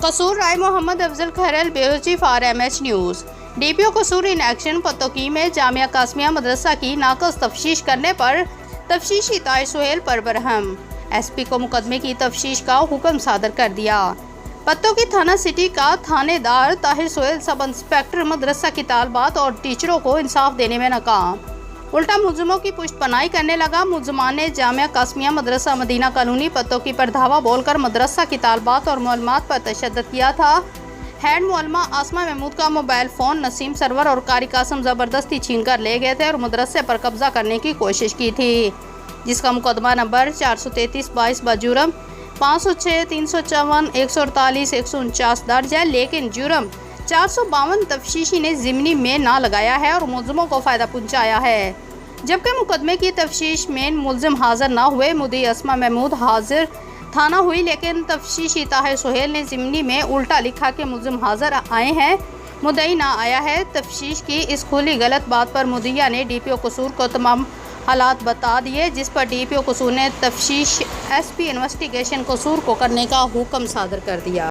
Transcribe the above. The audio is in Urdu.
قصور رائے محمد افضل خیرل bureau chief RMH news. DPO Kasur in action Pattoki میں جامعہ قاسمیہ مدرسہ کی ناقص تفتیش کرنے پر تفتیشی طاہر سہیل پر برہم۔ SP کو مقدمے کی تفتیش کا حکم صادر کر دیا۔ پتوکی تھانہ سٹی کا تھانے دار طاہر سہیل سب انسپکٹر مدرسہ کی طالبات اور ٹیچروں کو انصاف دینے میں ناکام، الٹا ملزموں کی پشت پناہی کرنے لگا۔ ملزمان نے جامعہ قاسمیہ مدرسہ مدینہ کالونی پتوکی پر دھاوا بول کر مدرسہ کی طالبات اور معلمات پر تشدد کیا تھا۔ ہیڈ معلمہ آسمہ محمود کا موبائل فون نسیم سرور اور قاری قاسم زبردستی چھین کر لے گئے تھے اور مدرسے پر قبضہ کرنے کی کوشش کی تھی، جس کا مقدمہ نمبر 433/22 بجرم 506 354 148 149 درج ہے، لیکن جرم 452 تفتیشی نے ضمنی میں نہ لگایا ہے اور ملزموں کو فائدہ پہنچایا ہے، جبکہ مقدمے کی تفتیش میں ملزم حاضر نہ ہوئے۔ مدعی آسمہ محمود حاضر تھانہ ہوئی، لیکن تفتیشی طاہر سہیل نے ضمنی میں الٹا لکھا کہ ملزم حاضر آئے ہیں، مدعی نہ آیا ہے۔ تفتیش کی اس کھلی غلط بات پر مدعیہ نے DPO قصور کو تمام حالات بتا دیے، جس پر DPO قصور نے تفتیش SP انویسٹیگیشن قصور کو کرنے کا حکم صادر کر دیا۔